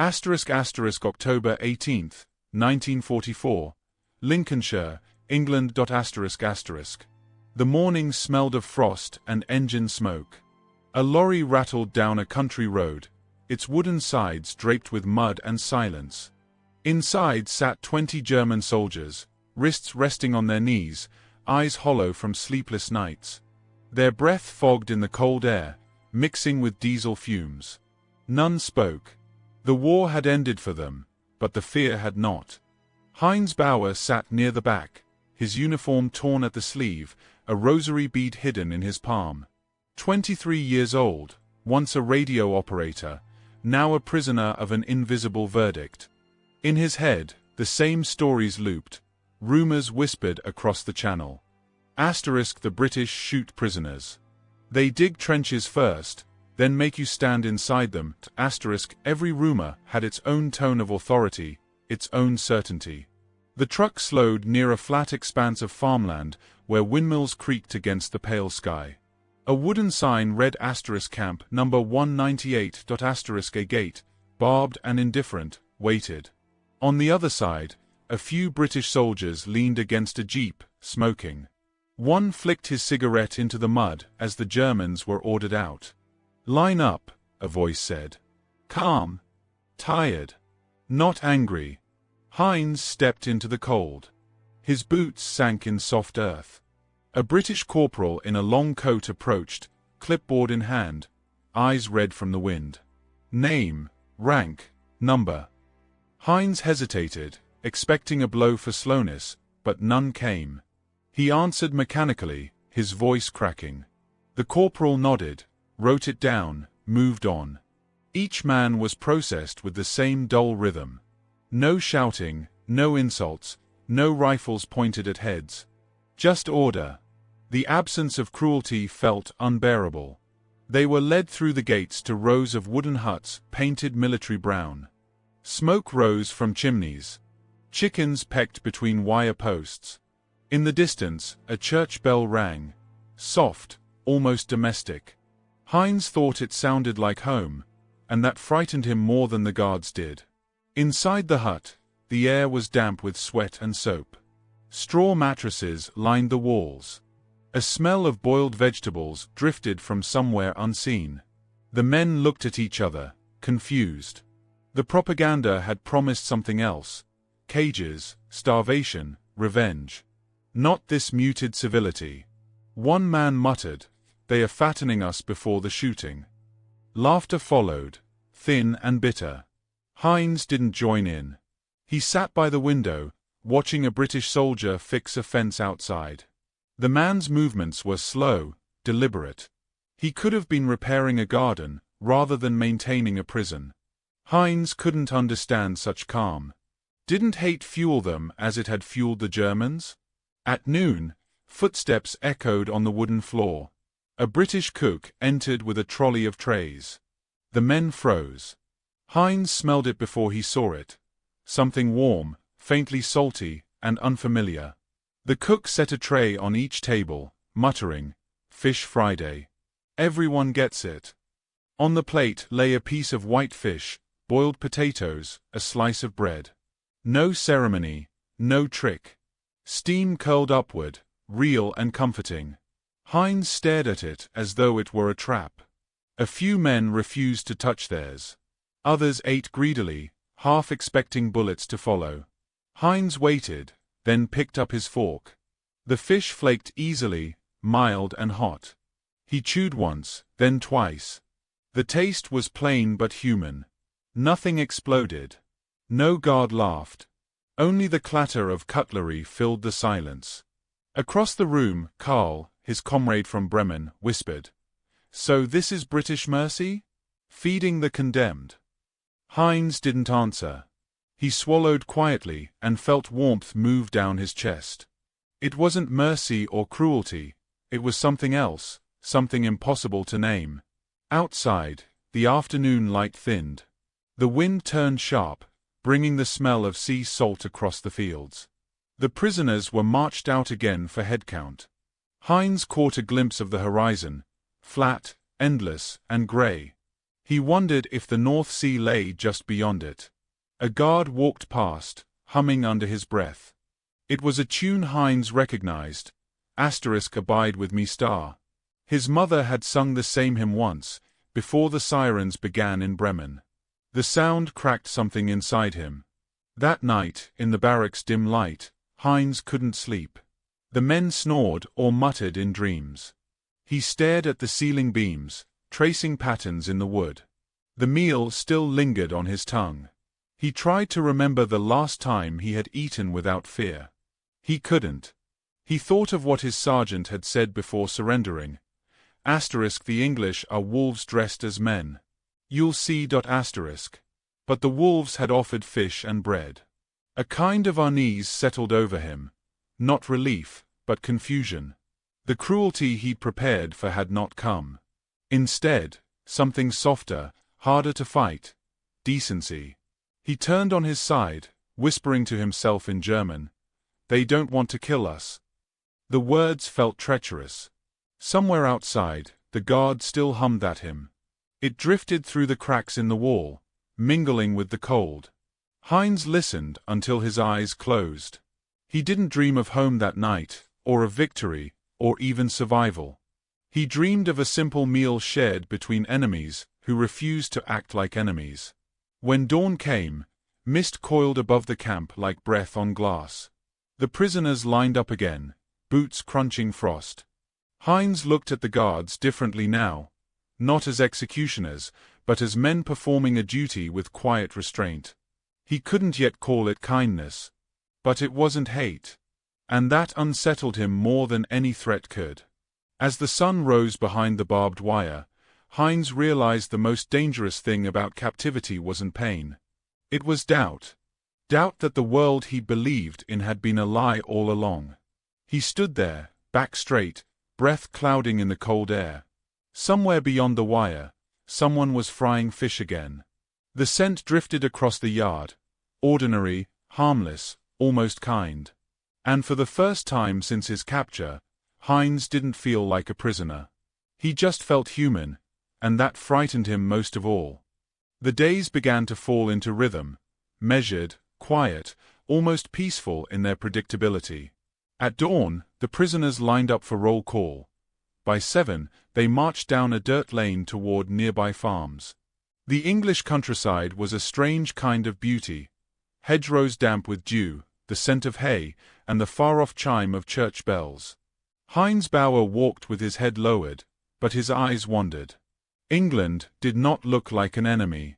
October 18, 1944. Lincolnshire, England. The morning smelled of frost and engine smoke. A lorry rattled down a country road, its wooden sides draped with mud and silence. Inside sat 20 German soldiers, wrists resting on their knees, eyes hollow from sleepless nights. Their breath fogged in the cold air, mixing with diesel fumes. None spoke. The war had ended for them, but the fear had not. Heinz Bauer sat near the back, his uniform torn at the sleeve, a rosary bead hidden in his palm. 23 years old, once a radio operator, now a prisoner of an invisible verdict. In his head, the same stories looped, rumors whispered across the channel. The British shoot prisoners. They dig trenches first, then make you stand inside them. Every rumor had its own tone of authority, its own certainty. The truck slowed near a flat expanse of farmland where windmills creaked against the pale sky. A wooden sign read Camp number 198. A gate, barbed and indifferent, waited. On the other side, a few British soldiers leaned against a jeep, smoking. One flicked his cigarette into the mud as the Germans were ordered out. "Line up," a voice said. Calm. Tired. Not angry. Heinz stepped into the cold. His boots sank in soft earth. A British corporal in a long coat approached, clipboard in hand, eyes red from the wind. Name, rank, number. Heinz hesitated, expecting a blow for slowness, but none came. He answered mechanically, his voice cracking. The corporal nodded, wrote it down, moved on. Each man was processed with the same dull rhythm. No shouting, no insults, no rifles pointed at heads. Just order. The absence of cruelty felt unbearable. They were led through the gates to rows of wooden huts painted military brown. Smoke rose from chimneys. Chickens pecked between wire posts. In the distance, a church bell rang. Soft, almost domestic. Heinz thought it sounded like home, and that frightened him more than the guards did. Inside the hut, the air was damp with sweat and soap. Straw mattresses lined the walls. A smell of boiled vegetables drifted from somewhere unseen. The men looked at each other, confused. The propaganda had promised something else. Cages, starvation, revenge. Not this muted civility. One man muttered, "They are fattening us before the shooting." Laughter followed, thin and bitter. Heinz didn't join in. He sat by the window, watching a British soldier fix a fence outside. The man's movements were slow, deliberate. He could have been repairing a garden, rather than maintaining a prison. Heinz couldn't understand such calm. Didn't hate fuel them as it had fueled the Germans? At noon, footsteps echoed on the wooden floor. A British cook entered with a trolley of trays. The men froze. Heinz smelled it before he saw it. Something warm, faintly salty, and unfamiliar. The cook set a tray on each table, muttering, "Fish Friday. Everyone gets it." On the plate lay a piece of white fish, boiled potatoes, a slice of bread. No ceremony, no trick. Steam curled upward, real and comforting. Heinz stared at it as though it were a trap. A few men refused to touch theirs. Others ate greedily, half expecting bullets to follow. Heinz waited, then picked up his fork. The fish flaked easily, mild and hot. He chewed once, then twice. The taste was plain but human. Nothing exploded. No guard laughed. Only the clatter of cutlery filled the silence. Across the room, Karl, his comrade from Bremen, whispered, "So this is British mercy? Feeding the condemned?" Heinz didn't answer. He swallowed quietly and felt warmth move down his chest. It wasn't mercy or cruelty, it was something else, something impossible to name. Outside, the afternoon light thinned. The wind turned sharp, bringing the smell of sea salt across the fields. The prisoners were marched out again for headcount. Heinz caught a glimpse of the horizon, flat, endless, and grey. He wondered if the North Sea lay just beyond it. A guard walked past, humming under his breath. It was a tune Heinz recognized, Abide with me star. His mother had sung the same hymn once, before the sirens began in Bremen. The sound cracked something inside him. That night, in the barracks' dim light, Heinz couldn't sleep. The men snored or muttered in dreams. He stared at the ceiling beams, tracing patterns in the wood. The meal still lingered on his tongue. He tried to remember the last time he had eaten without fear. He couldn't. He thought of what his sergeant had said before surrendering. The English are wolves dressed as men. You'll see. But the wolves had offered fish and bread. A kind of unease settled over him. Not relief, but confusion. The cruelty he'd prepared for had not come. Instead, something softer, harder to fight. Decency. He turned on his side, whispering to himself in German, "They don't want to kill us." The words felt treacherous. Somewhere outside, the guard still hummed at him. It drifted through the cracks in the wall, mingling with the cold. Heinz listened until his eyes closed. He didn't dream of home that night, or of victory, or even survival. He dreamed of a simple meal shared between enemies who refused to act like enemies. When dawn came, mist coiled above the camp like breath on glass. The prisoners lined up again, boots crunching frost. Heinz looked at the guards differently now, not as executioners, but as men performing a duty with quiet restraint. He couldn't yet call it kindness. But it wasn't hate. And that unsettled him more than any threat could. As the sun rose behind the barbed wire, Heinz realized the most dangerous thing about captivity wasn't pain. It was doubt. Doubt that the world he believed in had been a lie all along. He stood there, back straight, breath clouding in the cold air. Somewhere beyond the wire, someone was frying fish again. The scent drifted across the yard, ordinary, harmless, almost kind. And for the first time since his capture, Heinz didn't feel like a prisoner. He just felt human, and that frightened him most of all. The days began to fall into rhythm, measured, quiet, almost peaceful in their predictability. At dawn, the prisoners lined up for roll call. By 7, they marched down a dirt lane toward nearby farms. The English countryside was a strange kind of beauty. Hedgerows damp with dew, the scent of hay, and the far-off chime of church bells. Heinz Bauer walked with his head lowered, but his eyes wandered. England did not look like an enemy.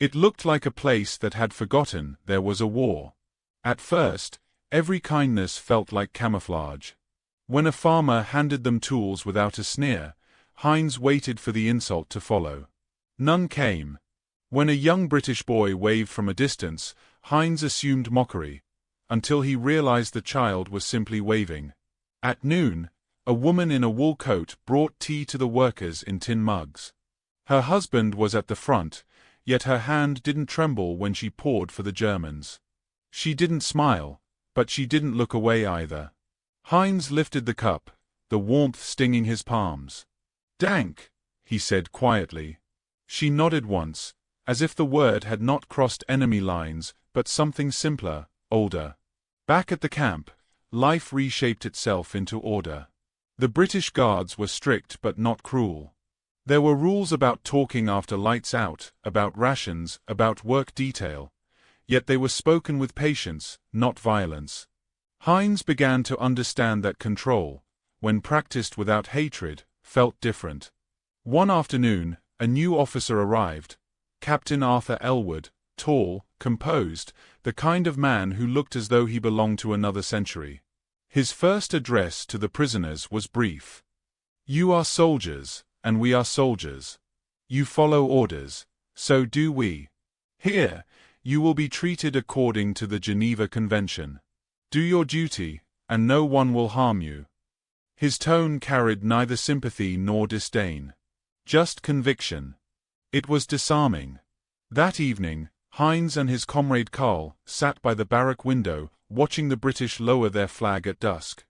It looked like a place that had forgotten there was a war. At first, every kindness felt like camouflage. When a farmer handed them tools without a sneer, Heinz waited for the insult to follow. None came. When a young British boy waved from a distance, Heinz assumed mockery, until he realized the child was simply waving. At noon, a woman in a wool coat brought tea to the workers in tin mugs. Her husband was at the front, yet her hand didn't tremble when she poured for the Germans. She didn't smile, but she didn't look away either. Heinz lifted the cup, the warmth stinging his palms. "Dank," he said quietly. She nodded once, as if the word had not crossed enemy lines, but something simpler, older. Back at the camp, life reshaped itself into order. The British guards were strict but not cruel. There were rules about talking after lights out, about rations, about work detail. Yet they were spoken with patience, not violence. Heinz began to understand that control, when practiced without hatred, felt different. One afternoon, a new officer arrived, Captain Arthur Elwood, tall, composed, the kind of man who looked as though he belonged to another century. His first address to the prisoners was brief. "You are soldiers, and we are soldiers. You follow orders, so do we. Here, you will be treated according to the Geneva Convention. Do your duty, and no one will harm you." His tone carried neither sympathy nor disdain. Just conviction. It was disarming. That evening, Heinz and his comrade Karl sat by the barrack window, watching the British lower their flag at dusk.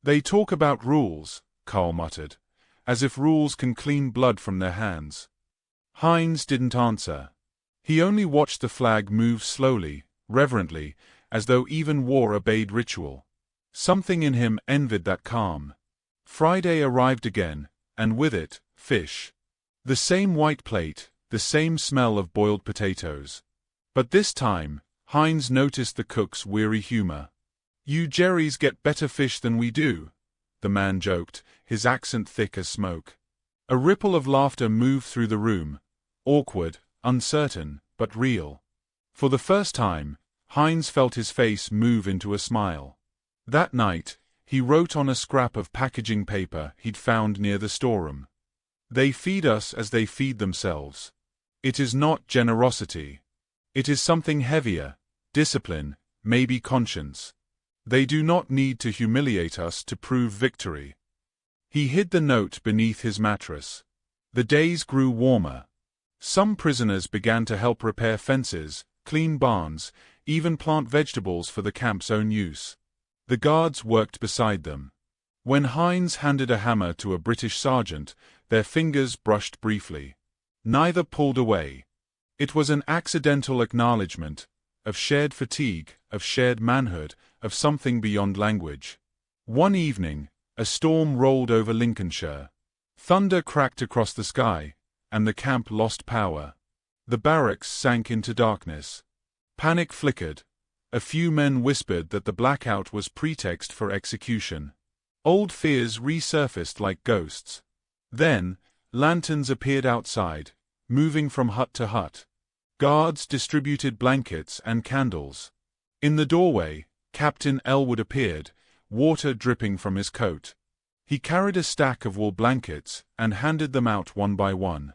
"They talk about rules," Karl muttered, "as if rules can clean blood from their hands." Heinz didn't answer. He only watched the flag move slowly, reverently, as though even war obeyed ritual. Something in him envied that calm. Friday arrived again, and with it, fish. The same white plate, the same smell of boiled potatoes. But this time, Heinz noticed the cook's weary humor. "You Jerrys get better fish than we do," the man joked, his accent thick as smoke. A ripple of laughter moved through the room, awkward, uncertain, but real. For the first time, Heinz felt his face move into a smile. That night, he wrote on a scrap of packaging paper he'd found near the storeroom. "They feed us as they feed themselves. It is not generosity. It is something heavier, discipline, maybe conscience. They do not need to humiliate us to prove victory." He hid the note beneath his mattress. The days grew warmer. Some prisoners began to help repair fences, clean barns, even plant vegetables for the camp's own use. The guards worked beside them. When Heinz handed a hammer to a British sergeant, their fingers brushed briefly. Neither pulled away. It was an accidental acknowledgement of shared fatigue, of shared manhood, of something beyond language. One evening, a storm rolled over Lincolnshire. Thunder cracked across the sky, and the camp lost power. The barracks sank into darkness. Panic flickered. A few men whispered that the blackout was pretext for execution. Old fears resurfaced like ghosts. Then, lanterns appeared outside, moving from hut to hut. Guards distributed blankets and candles. In the doorway, Captain Elwood appeared, water dripping from his coat. He carried a stack of wool blankets and handed them out one by one.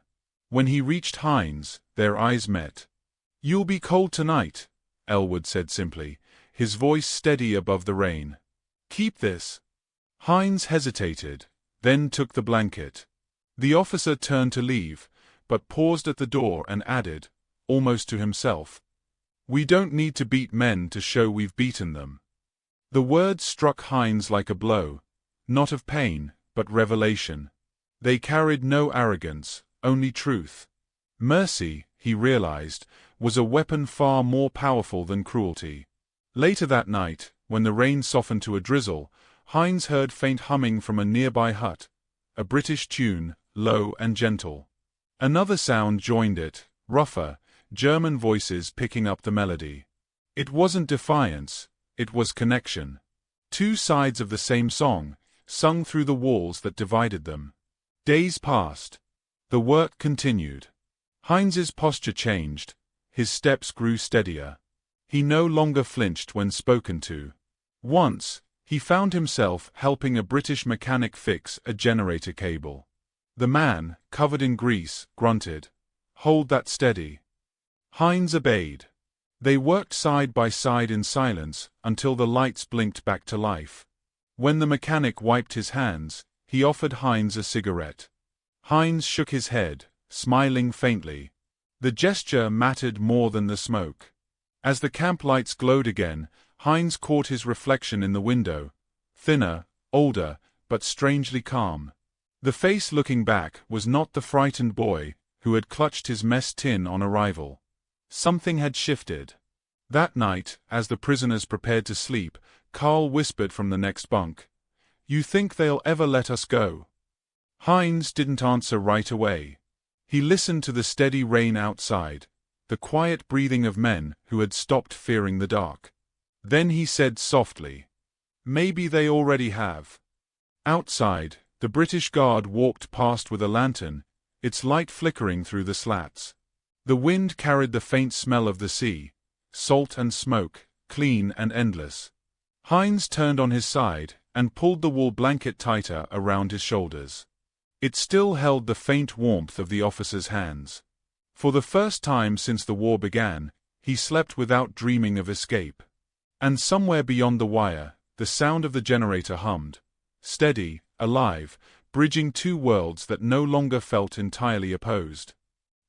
When he reached Heinz, their eyes met. "You'll be cold tonight," Elwood said simply, his voice steady above the rain. "Keep this." Heinz hesitated, then took the blanket. The officer turned to leave, but paused at the door and added, almost to himself, "We don't need to beat men to show we've beaten them." The words struck Heinz like a blow, not of pain, but revelation. They carried no arrogance, only truth. Mercy, he realized, was a weapon far more powerful than cruelty. Later that night, when the rain softened to a drizzle, Heinz heard faint humming from a nearby hut, a British tune, low and gentle. Another sound joined it, rougher, German voices picking up the melody. It wasn't defiance, it was connection. Two sides of the same song, sung through the walls that divided them. Days passed. The work continued. Heinz's posture changed, his steps grew steadier. He no longer flinched when spoken to. Once, he found himself helping a British mechanic fix a generator cable. The man, covered in grease, grunted, "Hold that steady." Heinz obeyed. They worked side by side in silence until the lights blinked back to life. When the mechanic wiped his hands, he offered Heinz a cigarette. Heinz shook his head, smiling faintly. The gesture mattered more than the smoke. As the camp lights glowed again, Heinz caught his reflection in the window, thinner, older, but strangely calm. The face looking back was not the frightened boy who had clutched his mess tin on arrival. Something had shifted. That night, as the prisoners prepared to sleep, Carl whispered from the next bunk, "You think they'll ever let us go?" Heinz didn't answer right away. He listened to the steady rain outside, the quiet breathing of men who had stopped fearing the dark. Then he said softly, "Maybe they already have." Outside, the British guard walked past with a lantern, its light flickering through the slats. The wind carried the faint smell of the sea, salt and smoke, clean and endless. Heinz turned on his side and pulled the wool blanket tighter around his shoulders. It still held the faint warmth of the officer's hands. For the first time since the war began, he slept without dreaming of escape. And somewhere beyond the wire, the sound of the generator hummed, steady, alive, bridging two worlds that no longer felt entirely opposed.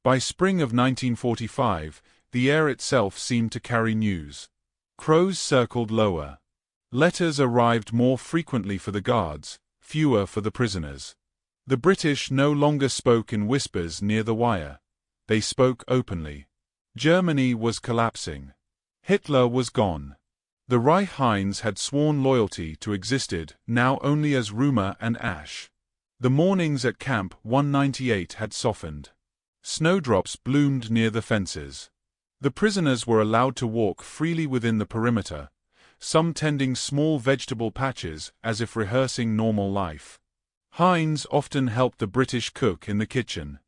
By spring of 1945, the air itself seemed to carry news. Crows circled lower. Letters arrived more frequently for the guards, fewer for the prisoners. The British no longer spoke in whispers near the wire. They spoke openly. Germany was collapsing. Hitler was gone. The Reich Heinz had sworn loyalty to existed now only as rumor and ash. The mornings at Camp 198 had softened. Snowdrops bloomed near the fences. The prisoners were allowed to walk freely within the perimeter, some tending small vegetable patches as if rehearsing normal life. Heinz often helped the British cook in the kitchen.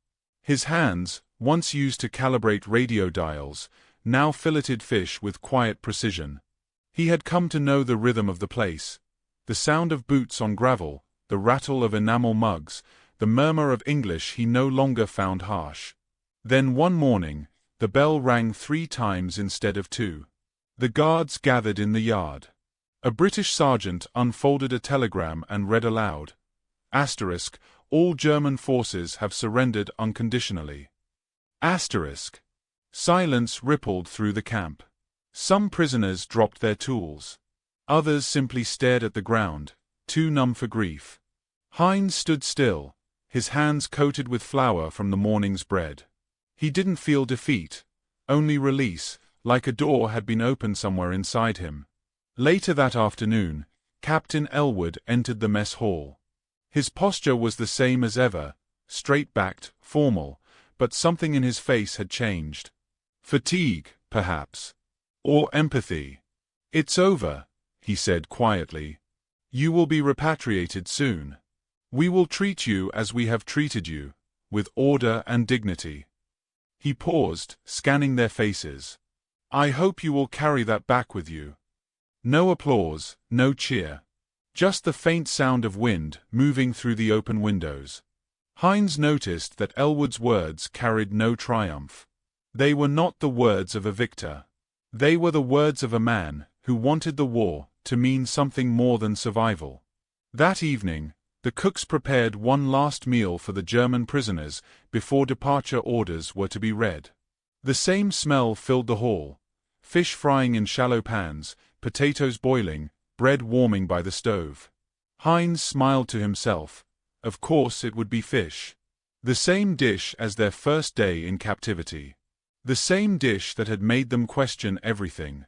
His hands, once used to calibrate radio dials, now filleted fish with quiet precision. He had come to know the rhythm of the place, the sound of boots on gravel, the rattle of enamel mugs, the murmur of English he no longer found harsh. Then one morning, the bell rang 3 times instead of 2. The guards gathered in the yard. A British sergeant unfolded a telegram and read aloud, **, all German forces have surrendered unconditionally. **. Silence rippled through the camp. Some prisoners dropped their tools. Others simply stared at the ground, too numb for grief. Heinz stood still, his hands coated with flour from the morning's bread. He didn't feel defeat, only release, like a door had been opened somewhere inside him. Later that afternoon, Captain Elwood entered the mess hall. His posture was the same as ever, straight-backed, formal, but something in his face had changed. Fatigue, perhaps. Or empathy. "It's over," he said quietly. "You will be repatriated soon. We will treat you as we have treated you, with order and dignity." He paused, scanning their faces. "I hope you will carry that back with you." No applause, no cheer. Just the faint sound of wind moving through the open windows. Heinz noticed that Elwood's words carried no triumph. They were not the words of a victor. They were the words of a man who wanted the war to mean something more than survival. That evening, the cooks prepared one last meal for the German prisoners before departure orders were to be read. The same smell filled the hall: fish frying in shallow pans, potatoes boiling, bread warming by the stove. Heinz smiled to himself. Of course it would be fish. The same dish as their first day in captivity. The same dish that had made them question everything.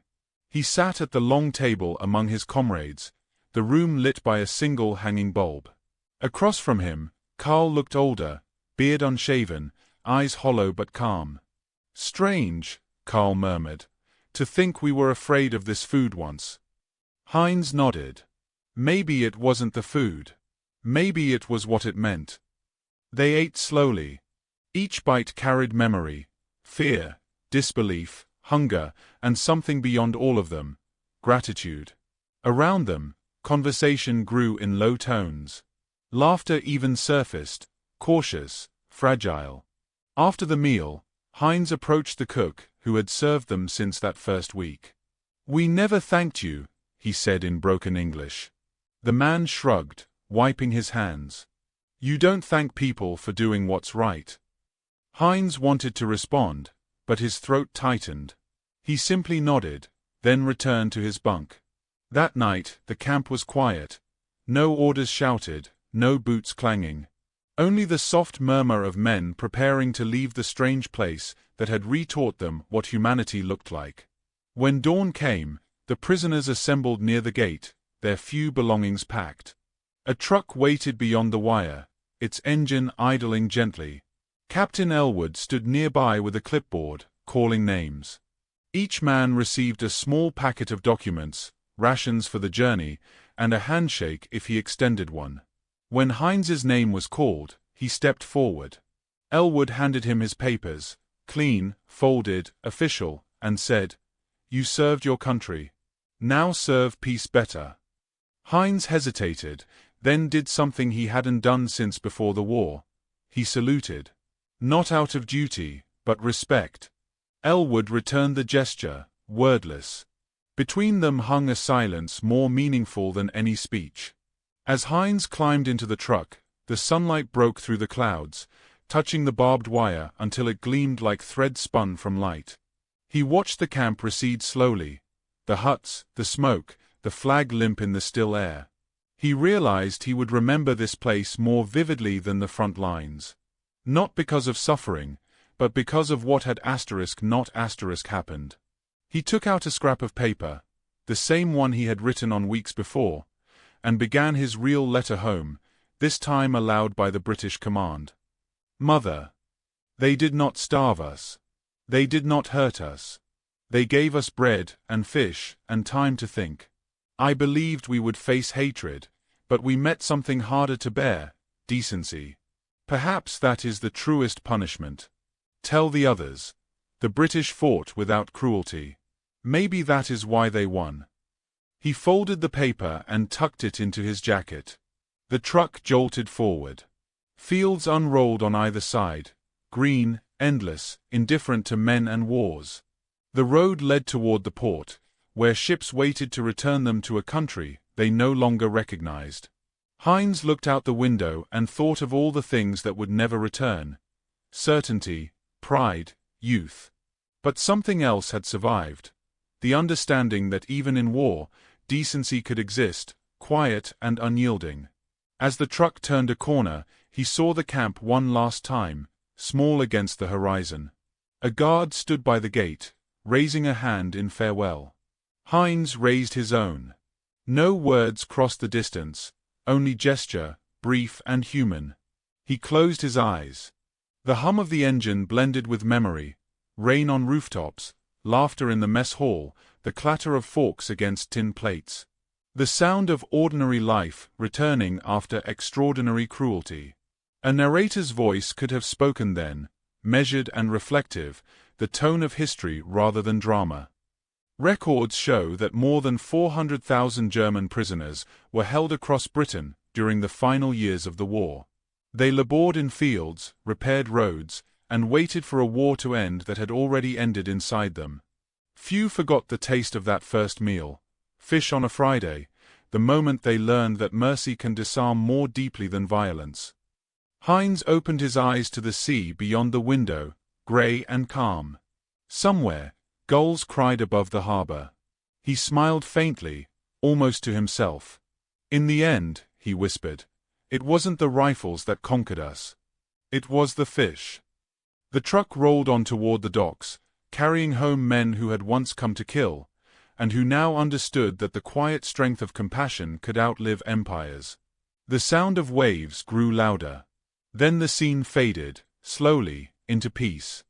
He sat at the long table among his comrades, the room lit by a single hanging bulb. Across from him, Karl looked older, beard unshaven, eyes hollow but calm. "Strange," Karl murmured, "to think we were afraid of this food once." Heinz nodded. Maybe it wasn't the food. Maybe it was what it meant. They ate slowly. Each bite carried memory, fear, disbelief, hunger, and something beyond all of them: gratitude. Around them, conversation grew in low tones. Laughter even surfaced, cautious, fragile. After the meal, Heinz approached the cook who had served them since that first week. "We never thanked you," he said in broken English. The man shrugged, wiping his hands. "You don't thank people for doing what's right." Heinz wanted to respond, but his throat tightened. He simply nodded, then returned to his bunk. That night, the camp was quiet. No orders shouted, no boots clanging. Only the soft murmur of men preparing to leave the strange place that had retaught them what humanity looked like. When dawn came, the prisoners assembled near the gate, their few belongings packed. A truck waited beyond the wire, its engine idling gently. Captain Elwood stood nearby with a clipboard, calling names. Each man received a small packet of documents, rations for the journey, and a handshake if he extended one. When Heinz's name was called, he stepped forward. Elwood handed him his papers, clean, folded, official, and said, "You served your country. Now serve peace better." Heinz hesitated, then did something he hadn't done since before the war. He saluted. Not out of duty, but respect. Elwood returned the gesture, wordless. Between them hung a silence more meaningful than any speech. As Heinz climbed into the truck, the sunlight broke through the clouds, touching the barbed wire until it gleamed like thread spun from light. He watched the camp recede slowly, the huts, the smoke, the flag limp in the still air. He realized he would remember this place more vividly than the front lines. Not because of suffering, but because of what had not happened. He took out a scrap of paper, the same one he had written on weeks before, and began his real letter home, this time aloud by the British command. Mother. They did not starve us. They did not hurt us. They gave us bread and fish and time to think. I believed we would face hatred, but we met something harder to bear, decency. Perhaps that is the truest punishment. Tell the others. The British fought without cruelty. Maybe that is why they won. He folded the paper and tucked it into his jacket. The truck jolted forward. Fields unrolled on either side, green, endless, indifferent to men and wars. The road led toward the port, where ships waited to return them to a country they no longer recognized. Heinz looked out the window and thought of all the things that would never return. Certainty, pride, youth. But something else had survived. The understanding that even in war, decency could exist, quiet and unyielding. As the truck turned a corner, he saw the camp one last time, small against the horizon. A guard stood by the gate, raising a hand in farewell. Heinz raised his own. No words crossed the distance, only gesture, brief and human. He closed his eyes. The hum of the engine blended with memory, rain on rooftops, laughter in the mess hall, the clatter of forks against tin plates. The sound of ordinary life returning after extraordinary cruelty. A narrator's voice could have spoken then, measured and reflective, the tone of history rather than drama. Records show that more than 400,000 German prisoners were held across Britain during the final years of the war. They labored in fields, repaired roads, and waited for a war to end that had already ended inside them. Few forgot the taste of that first meal, fish on a Friday, the moment they learned that mercy can disarm more deeply than violence. Heinz opened his eyes to the sea beyond the window, grey and calm. Somewhere, gulls cried above the harbor. He smiled faintly, almost to himself. In the end, he whispered, it wasn't the rifles that conquered us. It was the fish. The truck rolled on toward the docks, carrying home men who had once come to kill, and who now understood that the quiet strength of compassion could outlive empires. The sound of waves grew louder. Then the scene faded, slowly, into peace.